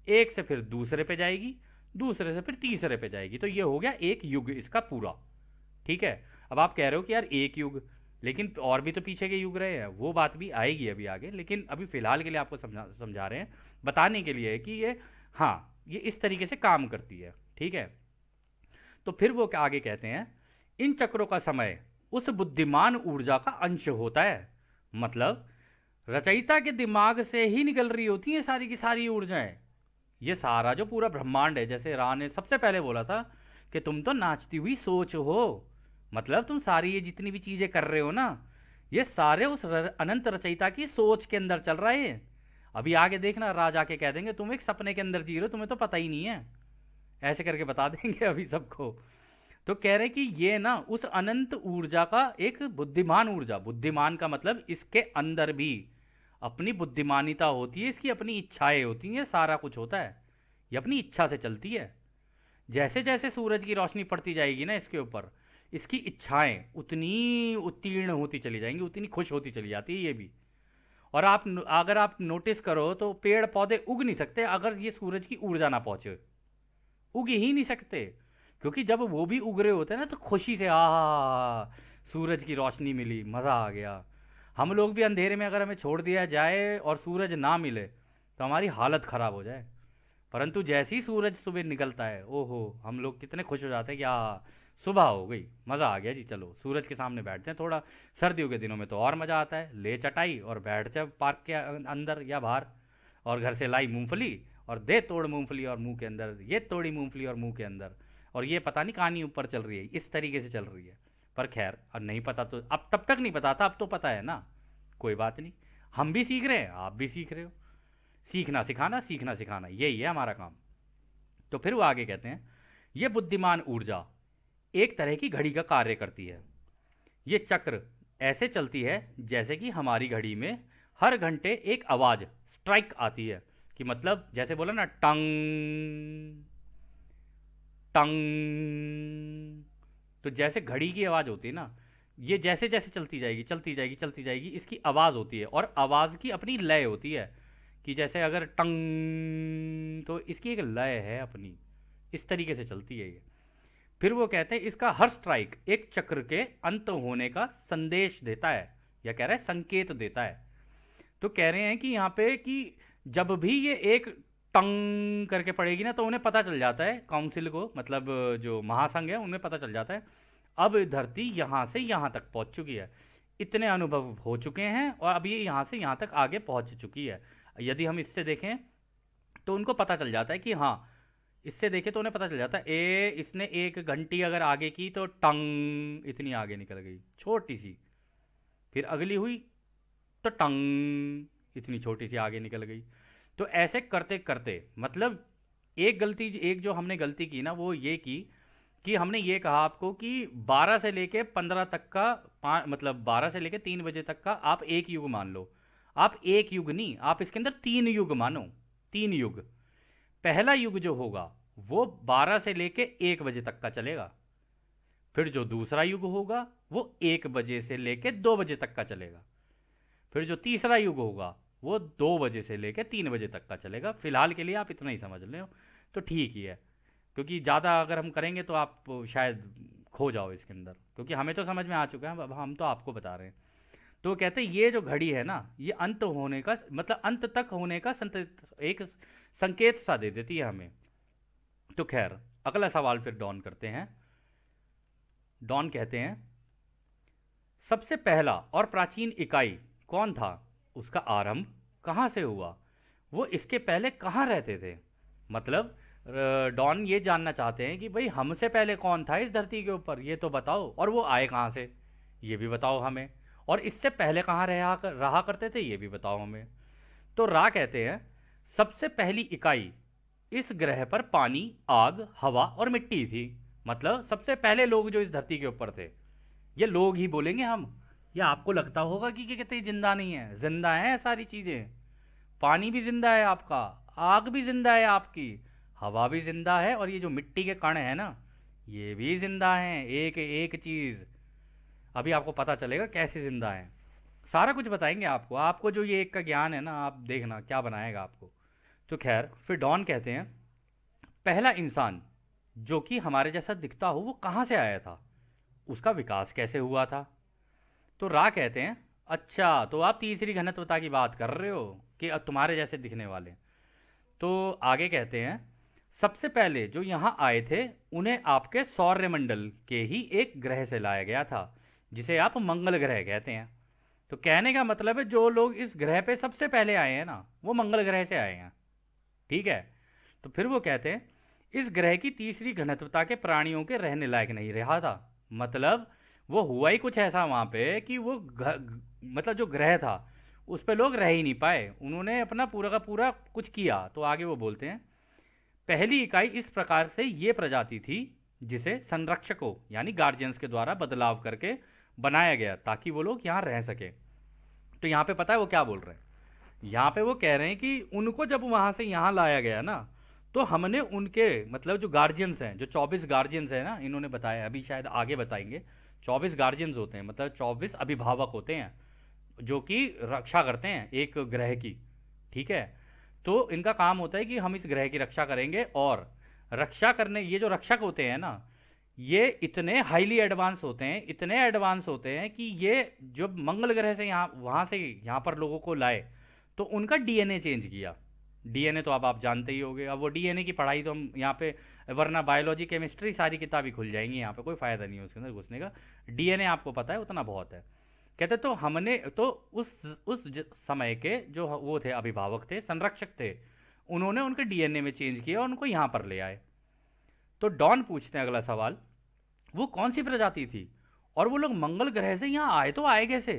1 से फिर दूसरे पे जाएगी, दूसरे से फिर तीसरे पे जाएगी, तो ये हो गया एक युग इसका पूरा। ठीक है। अब आप कह रहे हो कि यार एक युग, लेकिन और भी तो पीछे के युग रहे हैं, वो बात भी आएगी अभी आगे, लेकिन अभी फिलहाल के लिए आपको समझा रहे हैं, बताने के लिए कि ये, हाँ, ये इस तरीके से काम करती है। ठीक है। तो फिर वो आगे कहते हैं इन चक्रों का समय उस बुद्धिमान ऊर्जा का अंश होता है। मतलब रचयिता के दिमाग से ही निकल रही होती है सारी की सारी ऊर्जाएं। ये सारा जो पूरा ब्रह्मांड है, जैसे रा ने सबसे पहले बोला था कि तुम तो नाचती हुई सोच हो, मतलब तुम सारी ये जितनी भी चीजें कर रहे हो ना, ये सारे उस अनंत रचयिता की सोच के अंदर चल रहा है। अभी आगे देखना, राजा के कह देंगे तुम एक सपने के अंदर जी रहे हो, तुम्हें तो पता ही नहीं है, ऐसे करके बता देंगे अभी सबको। तो कह रहे कि ये ना उस अनंत ऊर्जा का एक बुद्धिमान ऊर्जा, बुद्धिमान का मतलब इसके अंदर भी अपनी बुद्धिमानिता होती है, इसकी अपनी इच्छाएं होती हैं, सारा कुछ होता है, ये अपनी इच्छा से चलती है। जैसे जैसे सूरज की रोशनी पड़ती जाएगी ना इसके ऊपर, इसकी इच्छाएं उतनी उत्तीर्ण होती चली जाएंगी, उतनी खुश होती चली जाती है ये भी। और आप अगर आप नोटिस करो तो पेड़ पौधे उग नहीं सकते अगर ये सूरज की ऊर्जा ना पहुंचे, उग ही नहीं सकते। क्योंकि जब वो भी उग रहे होते हैं ना तो खुशी से सूरज की रोशनी मिली, मज़ा आ गया। हम लोग भी अंधेरे में अगर हमें छोड़ दिया जाए और सूरज ना मिले तो हमारी हालत ख़राब हो जाए, परंतु जैसे ही सूरज सुबह निकलता है, ओहो, हम लोग कितने खुश हो जाते हैं कि सुबह हो गई, मज़ा आ गया जी, चलो सूरज के सामने बैठते हैं। थोड़ा सर्दियों के दिनों में तो और मज़ा आता है, ले चटाई और बैठ जाए पार्क के अंदर या बाहर, और घर से लाई मूंगफली और दे तोड़ मूंगफली और मुंह के अंदर, ये तोड़ी मूंगफली और मुंह के अंदर, और ये पता नहीं कहानी ऊपर चल रही है, इस तरीके से चल रही है। पर खैर, अब नहीं पता तो, अब तब तक नहीं पता था, अब तो पता है ना, कोई बात नहीं, हम भी सीख रहे हैं, आप भी सीख रहे हो। सीखना सिखाना, सीखना सिखाना, यही है हमारा काम। तो फिर वो आगे कहते हैं ये बुद्धिमान ऊर्जा एक तरह की घड़ी का कार्य करती है। ये चक्र ऐसे चलती है जैसे कि हमारी घड़ी में हर घंटे एक आवाज़ स्ट्राइक आती है, कि मतलब जैसे बोला ना, टंग टंग, तो जैसे घड़ी की आवाज़ होती है ना, ये जैसे जैसे चलती जाएगी चलती जाएगी चलती जाएगी, इसकी आवाज़ होती है, और आवाज़ की अपनी लय होती है, कि जैसे अगर टंग, तो इसकी एक लय है अपनी, इस तरीके से चलती है ये। फिर वो कहते हैं इसका हर स्ट्राइक एक चक्र के अंत होने का संदेश देता है, या कह रहा है संकेत देता है। तो कह रहे हैं कि यहाँ पे कि जब भी ये एक टंग करके पड़ेगी ना, तो उन्हें पता चल जाता है, काउंसिल को, मतलब जो महासंघ है, उन्हें पता चल जाता है अब धरती यहाँ से यहाँ तक पहुँच चुकी है, इतने अनुभव हो चुके हैं, और अब ये यहाँ से यहाँ तक आगे पहुँच चुकी है। यदि हम इससे देखें तो उनको पता चल जाता है कि हाँ, इससे देखें तो उन्हें पता चल जाता है, इसने एक घंटी अगर आगे की तो टंग इतनी आगे निकल गई, छोटी सी, फिर अगली हुई तो टंग इतनी छोटी सी आगे निकल गई। तो ऐसे करते करते, मतलब एक जो हमने गलती की ना, वो ये की कि हमने ये कहा आपको कि 12 से लेके 15 तक का, मतलब 12 से लेके 3 बजे तक का आप एक युग मान लो। आप एक युग नहीं, आप इसके अंदर 3 युग मानो, 3 युग। पहला युग जो होगा वो 12 से लेके 1 बजे तक का चलेगा, फिर जो दूसरा युग होगा वो 1 बजे से लेके 2 बजे तक का चलेगा, फिर जो तीसरा युग होगा वो 2 बजे से लेके 3 बजे तक का चलेगा। फिलहाल के लिए आप इतना ही समझ लें तो ठीक ही है, क्योंकि ज़्यादा अगर हम करेंगे तो आप शायद खो जाओ इसके अंदर, क्योंकि हमें तो समझ में आ चुका है, अब हम तो आपको बता रहे हैं। तो कहते हैं ये जो घड़ी है ना, ये अंत होने का, मतलब अंत तक होने का एक संकेत सा दे देती है हमें। तो खैर, अगला सवाल फिर डॉन करते हैं। डॉन कहते हैं सबसे पहला और प्राचीन इकाई कौन था, उसका आरंभ कहाँ से हुआ, वो इसके पहले कहाँ रहते थे। मतलब डॉन ये जानना चाहते हैं कि भाई हमसे पहले कौन था इस धरती के ऊपर, ये तो बताओ, और वो आए कहाँ से, ये भी बताओ हमें, और इससे पहले कहाँ रहा करते थे, ये भी बताओ हमें। तो रा कहते हैं सबसे पहली इकाई इस ग्रह पर पानी, आग, हवा और मिट्टी थी। मतलब सबसे पहले लोग जो इस धरती के ऊपर थे, ये लोग ही बोलेंगे हम, या आपको लगता होगा कि कहते जिंदा नहीं है? जिंदा है सारी चीजें। पानी भी जिंदा है आपका, आग भी जिंदा है आपकी, हवा भी जिंदा है, और ये जो मिट्टी के कण है ना, ये भी जिंदा हैं। एक एक चीज अभी आपको पता चलेगा कैसे जिंदा है। सारा कुछ बताएंगे आपको। आपको जो ये एक का ज्ञान है ना, आप देखना क्या बनाएगा आपको। तो खैर, फिर डॉन कहते हैं, पहला इंसान जो कि हमारे जैसा दिखता हो वो कहाँ से आया था, उसका विकास कैसे हुआ था? तो रा कहते हैं, अच्छा तो आप तीसरी घनत्वता की बात कर रहे हो कि अब तुम्हारे जैसे दिखने वाले। तो आगे कहते हैं, सबसे पहले जो यहाँ आए थे उन्हें आपके सौरमंडल के ही एक ग्रह से लाया गया था, जिसे आप मंगल ग्रह कहते हैं। तो कहने का मतलब है जो लोग इस ग्रह पे सबसे पहले आए हैं ना, वो मंगल ग्रह से आए हैं। ठीक है। तो फिर वो कहते हैं, इस ग्रह की तीसरी घनत्वता के प्राणियों के रहने लायक नहीं रहा था। मतलब वो हुआ ही कुछ ऐसा वहां पे कि वो मतलब जो ग्रह था उस पे लोग रह ही नहीं पाए। उन्होंने अपना पूरा का पूरा कुछ किया। तो आगे वो बोलते हैं, पहली इकाई इस प्रकार से ये प्रजाति थी जिसे संरक्षकों यानी गार्जियंस के द्वारा बदलाव करके बनाया गया ताकि वो लोग यहाँ रह सके। तो यहाँ पे पता है वो क्या बोल रहे हैं? यहाँ पे वो कह रहे हैं कि उनको जब वहां से यहाँ लाया गया ना, तो हमने उनके मतलब जो गार्जियंस हैं, जो 24 गार्जियंस हैं ना, इन्होंने बताया, अभी शायद आगे बताएंगे। 24 गार्जियंस होते हैं, मतलब 24 अभिभावक होते हैं जो कि रक्षा करते हैं एक ग्रह की। ठीक है। तो इनका काम होता है कि हम इस ग्रह की रक्षा करेंगे, और रक्षा करने ये जो रक्षक होते हैं ना, ये इतने हाईली एडवांस होते हैं, इतने एडवांस होते हैं कि ये जब मंगल ग्रह से यहाँ वहाँ से यहाँ पर लोगों को लाए तो उनका डीएनए चेंज किया। डीएनए तो अब आप जानते ही होंगे। अब वो डीएनए की पढ़ाई तो हम यहाँ पे, वरना बायोलॉजी केमिस्ट्री सारी किताबें खुल जाएंगी, यहाँ पे कोई फ़ायदा नहीं है उसके अंदर घुसने का। डीएनए आपको पता है उतना बहुत है। कहते तो हमने तो समय के जो वो थे, अभिभावक थे, संरक्षक थे, उन्होंने उनके डीएनए में चेंज किया और उनको यहाँ पर ले आए। तो डॉन पूछते हैं अगला सवाल, वो कौन सी प्रजाति थी और वो लोग मंगल ग्रह से यहाँ आए तो आए कैसे?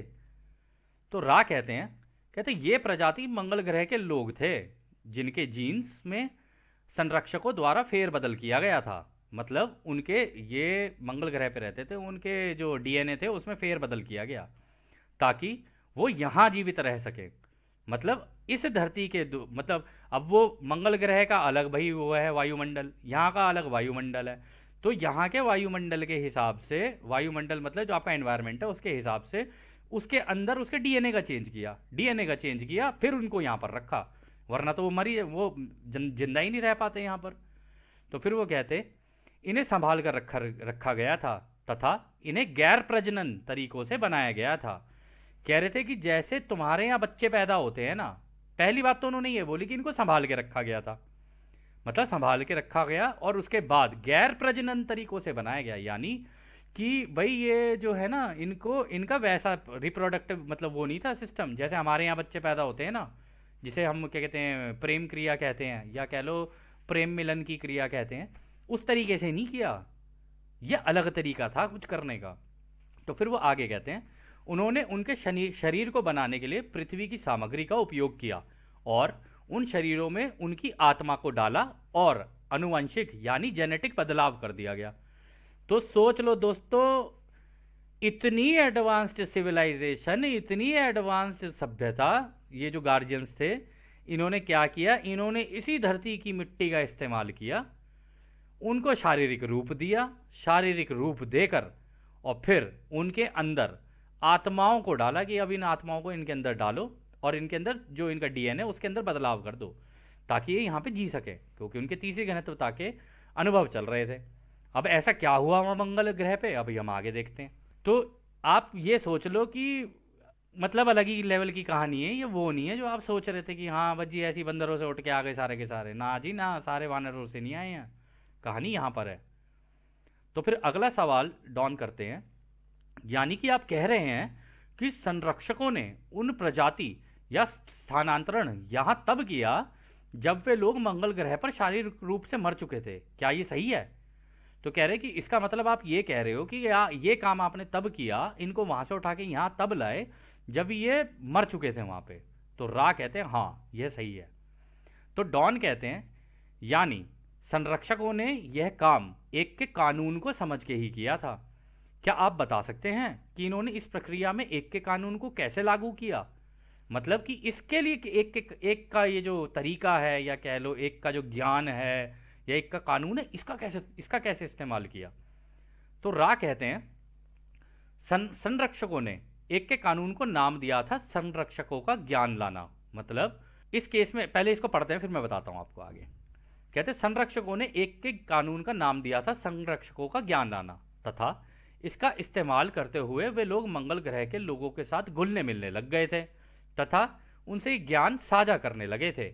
तो रा कहते ये प्रजाति मंगल ग्रह के लोग थे जिनके जीन्स में संरक्षकों द्वारा फेरबदल किया गया था। मतलब उनके, ये मंगल ग्रह पे रहते थे, उनके जो डीएनए थे उसमें फेरबदल किया गया ताकि वो यहाँ जीवित रह सके। मतलब इस धरती के मतलब अब वो मंगल ग्रह का अलग भाई वो है वायुमंडल, यहाँ का अलग वायुमंडल है। तो यहाँ के वायुमंडल के हिसाब से, वायुमंडल मतलब जो आपका एनवायरनमेंट है उसके हिसाब से उसके अंदर उसके डीएनए का चेंज किया, डीएनए का चेंज किया, फिर उनको यहाँ पर रखा, वरना तो वो मरी, वो जिंदा ही नहीं रह पाते यहाँ पर। तो फिर वो कहते, इन्हें संभाल कर रखा रखा गया था तथा इन्हें गैर प्रजनन तरीकों से बनाया गया था। कह रहे थे कि जैसे तुम्हारे यहाँ बच्चे पैदा होते हैं ना, पहली बात तो उन्होंने ये बोली कि इनको संभाल के रखा गया था, मतलब संभाल के रखा गया और उसके बाद गैर प्रजनन तरीकों से बनाया गया। यानी कि भाई ये जो है ना, इनको इनका वैसा रिप्रोडक्टिव मतलब वो नहीं था सिस्टम, जैसे हमारे यहाँ बच्चे पैदा होते हैं ना, जिसे हम क्या कहते हैं, प्रेम क्रिया कहते हैं, या कह लो प्रेम मिलन की क्रिया कहते हैं, उस तरीके से नहीं किया। यह अलग तरीका था कुछ करने का। तो फिर वो आगे कहते हैं, उन्होंने उनके शरीर को बनाने के लिए पृथ्वी की सामग्री का उपयोग किया और उन शरीरों में उनकी आत्मा को डाला और अनुवंशिक यानी जेनेटिक बदलाव कर दिया गया। तो सोच लो दोस्तों, इतनी एडवांस्ड सिविलाइजेशन, इतनी एडवांस्ड सभ्यता, ये जो गार्जियंस थे इन्होंने क्या किया, इन्होंने इसी धरती की मिट्टी का इस्तेमाल किया, उनको शारीरिक रूप दिया, शारीरिक रूप देकर और फिर उनके अंदर आत्माओं को डाला कि अब इन आत्माओं को इनके अंदर डालो और इनके अंदर जो इनका डीएनए उसके अंदर बदलाव कर दो ताकि ये यहाँ पे जी सके, क्योंकि उनके तीसरी घनत्वता के अनुभव चल रहे थे। अब ऐसा क्या हुआ वहाँ मंगल ग्रह पे, अभी हम आगे देखते हैं। तो आप ये सोच लो कि मतलब अलग ही लेवल की कहानी है ये, वो नहीं है जो आप सोच रहे थे कि हाँ बस जी ऐसी बंदरों से उठ के आ गए सारे के सारे। ना जी ना, सारे वानरों से नहीं आए हैं, कहानी यहाँ पर है। तो फिर अगला सवाल डॉन करते हैं, यानी कि आप कह रहे हैं कि संरक्षकों ने उन प्रजाति या स्थानांतरण यहां तब किया जब वे लोग मंगल ग्रह पर शारीरिक रूप से मर चुके थे, क्या ये सही है? तो कह रहे कि इसका मतलब आप ये कह रहे हो कि ये काम आपने तब किया, इनको वहां से उठा के यहां तब लाए जब ये मर चुके थे वहां पे। तो रा कहते हैं हाँ ये सही है। तो डॉन कहते हैं यानी संरक्षकों ने यह काम एक के कानून को समझ के ही किया था। क्या आप बता सकते हैं कि इन्होंने इस प्रक्रिया में एक के कानून को कैसे लागू किया? मतलब कि इसके लिए कि एक का ये जो तरीका है, या कह लो एक का जो ज्ञान है या एक का कानून है, इसका कैसे इस्तेमाल किया? तो रा कहते हैं संरक्षकों ने एक के कानून को नाम दिया था संरक्षकों का ज्ञान लाना। मतलब इस केस में पहले इसको पढ़ते हैं, फिर मैं बताता हूं आपको आगे। कहते संरक्षकों ने एक के कानून का नाम दिया था संरक्षकों का ज्ञान लाना, तथा इसका इस्तेमाल करते हुए वे लोग मंगल ग्रह के लोगों के साथ घुलने मिलने लग गए थे तथा उनसे ज्ञान साझा करने लगे थे।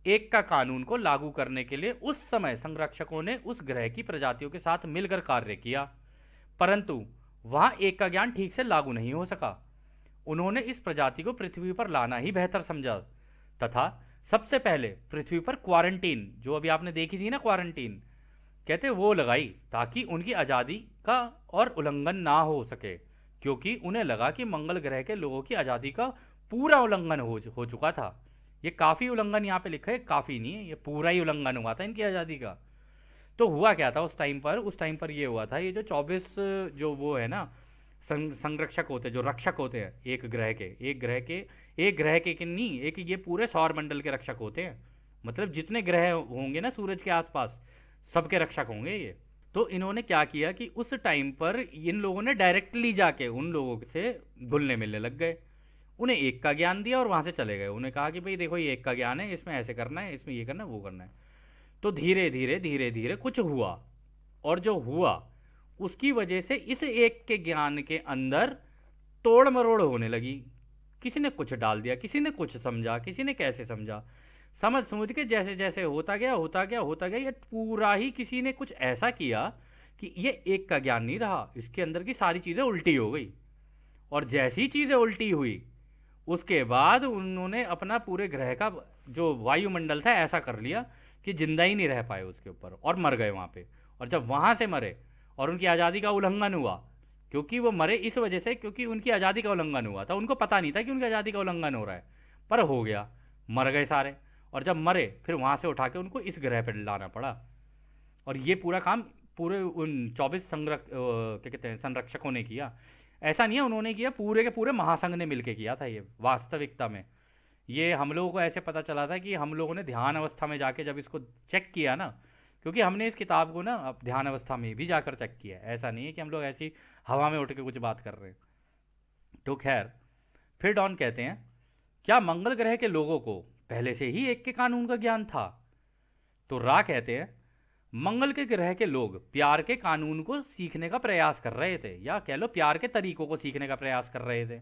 एक का कानून को लागू करने के लिए उस समय संरक्षकों ने उस ग्रह की प्रजातियों के साथ मिलकर कार्य किया, परंतु वहां एक का ज्ञान ठीक से लागू नहीं हो सका। उन्होंने इस प्रजाति को पृथ्वी पर लाना ही बेहतर समझा तथा सबसे पहले पृथ्वी पर क्वारंटीन, जो अभी आपने देखी थी ना क्वारंटीन, कहते वो लगाई ताकि उनकी आज़ादी का और उल्लंघन ना हो सके, क्योंकि उन्हें लगा कि मंगल ग्रह के लोगों की आज़ादी का पूरा उल्लंघन हो चुका था। ये काफ़ी उल्लंघन यहाँ पे लिखा है, काफ़ी नहीं है, ये पूरा ही उल्लंघन हुआ था इनकी आज़ादी का। तो हुआ क्या था उस टाइम पर ये हुआ था, ये जो 24 जो वो है ना संरक्षक होते हैं, जो रक्षक होते हैं एक ग्रह के नहीं, एक ये पूरे सौर मंडल के रक्षक होते हैं। मतलब जितने ग्रह होंगे ना सूरज के आसपास, सबके रक्षक होंगे ये। तो इन्होंने क्या किया कि उस टाइम पर इन लोगों ने डायरेक्टली जाके उन लोगों से घुलने मिलने लग गए, उन्हें एक का ज्ञान दिया और वहां से चले गए। उन्हें कहा कि भाई देखो ये एक का ज्ञान है, इसमें ऐसे करना है, इसमें ये करना है, वो करना है। तो धीरे धीरे कुछ हुआ, और जो हुआ उसकी वजह से इस एक के ज्ञान के अंदर तोड़ मरोड़ होने लगी। किसी ने कुछ डाल दिया, किसी ने कुछ समझा, किसी ने कैसे समझा, समझ के जैसे जैसे होता गया ये पूरा ही किसी ने कुछ ऐसा किया कि ये एक का ज्ञान नहीं रहा, इसके अंदर की सारी चीज़ें उल्टी हो गई। और जैसी चीज़ें उल्टी हुई उसके बाद उन्होंने अपना पूरे ग्रह का जो वायुमंडल था ऐसा कर लिया कि जिंदा ही नहीं रह पाए उसके ऊपर, और मर गए वहाँ पे। और जब वहाँ से मरे और उनकी आज़ादी का उल्लंघन हुआ, क्योंकि वो मरे इस वजह से क्योंकि उनकी आज़ादी का उल्लंघन हुआ था, उनको पता नहीं था कि उनकी आज़ादी का उल्लंघन हो रहा है, पर हो गया, मर गए सारे। और जब मरे फिर वहाँ से उठा के उनको इस ग्रह पर लाना पड़ा। और ये पूरा काम पूरे उन 24 क्या कहते हैं संरक्षकों ने किया। ऐसा नहीं है उन्होंने किया, पूरे के पूरे महासंघ ने मिलकर किया था ये वास्तविकता में। ये हम लोगों को ऐसे पता चला था कि हम लोगों ने ध्यान अवस्था में जाके जब इसको चेक किया ना, क्योंकि हमने इस किताब को ना अब ध्यान अवस्था में भी जाकर चेक किया, ऐसा नहीं है कि हम लोग ऐसी हवा में उठ के कुछ बात कर रहे हैं। तो खैर फिर डॉन कहते हैं क्या मंगल ग्रह के लोगों को पहले से ही एक के कानून का ज्ञान था? तो रा कहते हैं मंगल के ग्रह के लोग प्यार के कानून को सीखने का प्रयास कर रहे थे, या कह लो प्यार के तरीकों को सीखने का प्रयास कर रहे थे,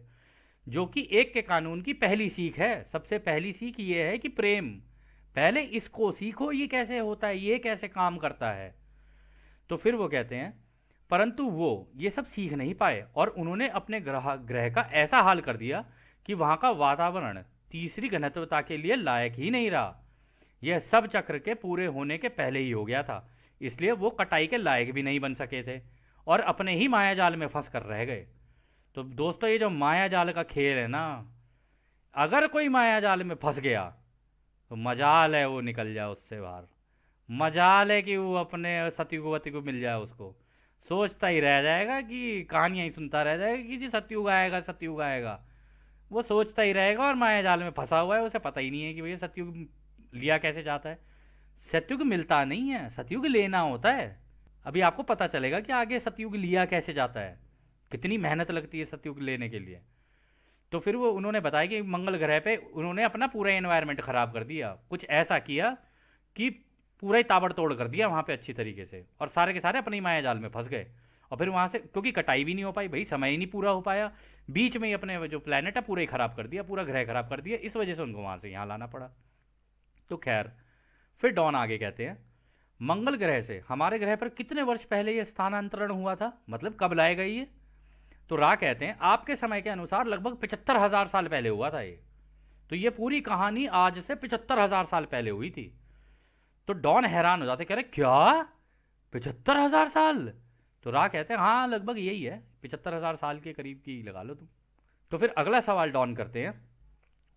जो कि एक के कानून की पहली सीख है। सबसे पहली सीख ये है कि प्रेम, पहले इसको सीखो, ये कैसे होता है, ये कैसे काम करता है। तो फिर वो कहते हैं परंतु वो ये सब सीख नहीं पाए और उन्होंने अपने ग्रह का ऐसा हाल कर दिया कि वहां का वातावरण तीसरी घनत्वता के लिए लायक ही नहीं रहा। यह सब चक्र के पूरे होने के पहले ही हो गया था, इसलिए वो कटाई के लायक भी नहीं बन सके थे और अपने ही माया जाल में फंस कर रह गए। तो दोस्तों ये जो माया जाल का खेल है ना, अगर कोई माया जाल में फंस गया तो मजाल है वो निकल जाए उससे बाहर, मजाल है कि वो अपने सतयुगवती को मिल जाए, उसको सोचता ही रह जाएगा कि कहानियां ही सुनता रह जाएगा कि जी सतयुग आएगा सतयुग आएगा, वो सोचता ही रहेगा और माया जाल में फंसा हुआ है, उसे पता ही नहीं है कि भैया सतयुग लिया कैसे जाता है। सतयुग मिलता नहीं है, सतयुग लेना होता है। अभी आपको पता चलेगा कि आगे सतयुग लिया कैसे जाता है, कितनी मेहनत लगती है सतयुग लेने के लिए। तो फिर वो उन्होंने बताया कि मंगल ग्रह पे उन्होंने अपना पूरा एनवायरनमेंट खराब कर दिया, कुछ ऐसा किया कि पूरा ही ताबड़तोड़ कर दिया वहाँ पे अच्छी तरीके से, और सारे के सारे अपनी माया जाल में फंस गए। और फिर वहाँ से क्योंकि कटाई भी नहीं हो पाई, भाई समय ही नहीं पूरा हो पाया, बीच में ही अपने जो प्लेनेट है पूरा ही खराब कर दिया, पूरा ग्रह खराब कर दिया, इस वजह से उनको वहाँ से यहाँ लाना पड़ा। तो खैर फिर डॉन आगे कहते हैं मंगल ग्रह से हमारे ग्रह पर कितने वर्ष पहले ये स्थानांतरण हुआ था, मतलब कब लाए गए ये? तो रा कहते हैं आपके समय के अनुसार लगभग 75,000 साल पहले हुआ था ये। तो ये पूरी कहानी आज से 75,000 साल पहले हुई थी। तो डॉन हैरान हो जाते, कह रहे क्या 75,000 साल? तो रा कहते हैं हाँ लगभग यही है, 75,000 साल के करीब की लगा लो तुम। तो फिर अगला सवाल डॉन करते हैं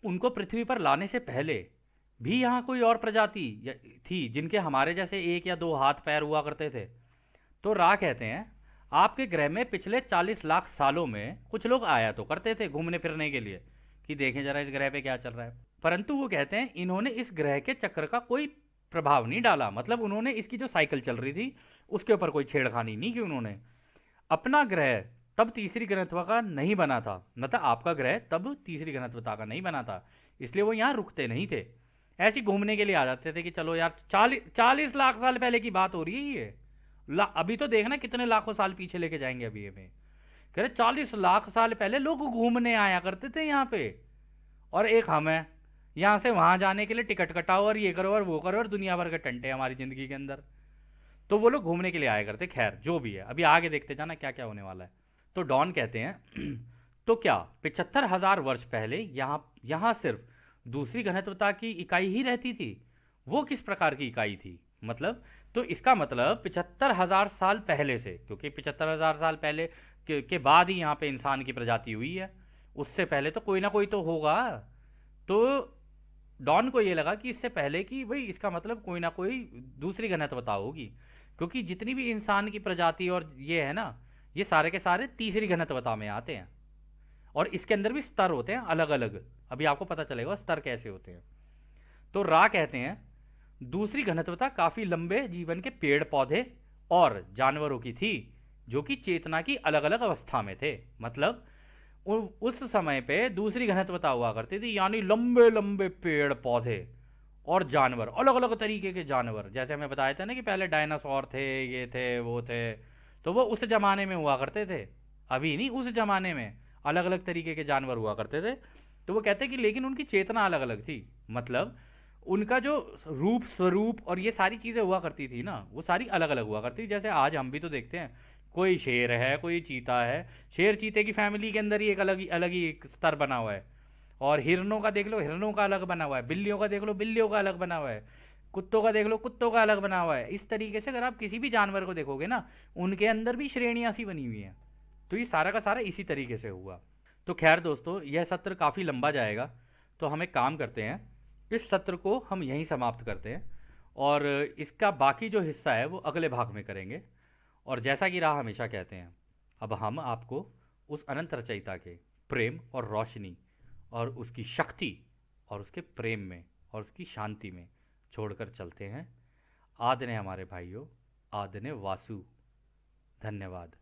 उनको पृथ्वी पर लाने से पहले भी यहाँ कोई और प्रजाति थी जिनके हमारे जैसे एक या दो हाथ पैर हुआ करते थे? तो रा कहते हैं, आपके ग्रह में पिछले 40 लाख सालों में कुछ लोग आया तो करते थे घूमने फिरने के लिए कि देखें जरा इस ग्रह पे क्या चल रहा है, परंतु वो कहते हैं इन्होंने इस ग्रह के चक्र का कोई प्रभाव नहीं डाला। मतलब उन्होंने इसकी जो साइकिल चल रही थी उसके ऊपर कोई छेड़खानी नहीं की उन्होंने। अपना ग्रह तब तीसरी घनत्व का नहीं बना था, मतलब आपका ग्रह तब तीसरी घनत्वता का नहीं बना था, इसलिए वो यहाँ रुकते नहीं थे। ऐसे ही घूमने के लिए आ जाते थे कि चलो यार 40 लाख साल पहले की बात हो रही है ये। अभी तो देखना कितने लाखों साल पीछे लेके जाएंगे अभी हमें। कह रहे 40 लाख साल पहले लोग घूमने आया करते थे यहाँ पे, और एक हम है यहाँ से वहां जाने के लिए टिकट कटाओ और ये करो और वो करो और दुनिया भर के टंटे हमारी जिंदगी के अंदर। तो वो लोग घूमने के लिए आया करते। खैर जो भी है, अभी आगे देखते जाना क्या क्या होने वाला है। तो डॉन कहते हैं तो क्या 75,000 वर्ष पहले यहाँ सिर्फ दूसरी घनत्वता की इकाई ही रहती थी? वो किस प्रकार की इकाई थी? मतलब, तो इसका मतलब 75,000 साल पहले से, क्योंकि 75,000 साल पहले के बाद ही यहाँ पे इंसान की प्रजाति हुई है, उससे पहले तो कोई ना कोई तो होगा। तो डॉन को ये लगा कि इससे पहले कि भाई इसका मतलब कोई ना कोई दूसरी घनत्वता होगी, क्योंकि जितनी भी इंसान की प्रजाति और ये है ना, ये सारे के सारे तीसरी घनत्वता में आते हैं। और इसके अंदर भी स्तर होते हैं अलग अलग, अभी आपको पता चलेगा स्तर कैसे होते हैं। तो रा कहते हैं दूसरी घनत्वता काफी लंबे जीवन के पेड़ पौधे और जानवरों की थी, जो कि चेतना की अलग अलग अवस्था में थे। मतलब उस समय पे दूसरी घनत्वता हुआ करती थी, यानी लंबे लंबे पेड़ पौधे और जानवर, अलग अलग तरीके के जानवर। जैसे हमें बताया था ना कि पहले डायनासोर थे, ये थे वो थे, तो वो उस जमाने में हुआ करते थे, अभी नहीं, उस जमाने में अलग अलग तरीके के जानवर हुआ करते थे। तो वो कहते कि लेकिन उनकी चेतना अलग अलग थी। मतलब उनका जो रूप स्वरूप और ये सारी चीज़ें हुआ करती थी ना, वो सारी अलग अलग हुआ करती थी। जैसे आज हम भी तो देखते हैं, कोई शेर है, कोई चीता है, शेर चीते की फैमिली के अंदर ही एक अलग ही एक स्तर बना हुआ है। और हिरणों का देख लो, हिरणों का अलग बना हुआ है, बिल्लियों का देख लो, बिल्लियों का अलग बना हुआ है, कुत्तों का देख लो, कुत्तों का अलग बना हुआ है। इस तरीके से अगर आप किसी भी जानवर को देखोगे ना, उनके अंदर भी श्रेणियां सी बनी हुई हैं। तो ये सारा का सारा इसी तरीके से हुआ। तो खैर दोस्तों, यह सत्र काफ़ी लंबा जाएगा, तो हम एक काम करते हैं, इस सत्र को हम यहीं समाप्त करते हैं, और इसका बाकी जो हिस्सा है वो अगले भाग में करेंगे। और जैसा कि राह हमेशा कहते हैं, अब हम आपको उस अनंत रचयिता के प्रेम और रोशनी और उसकी शक्ति और उसके प्रेम में और उसकी शांति में छोड़कर चलते हैं। आदने हमारे भाइयों, आदने वासु। धन्यवाद।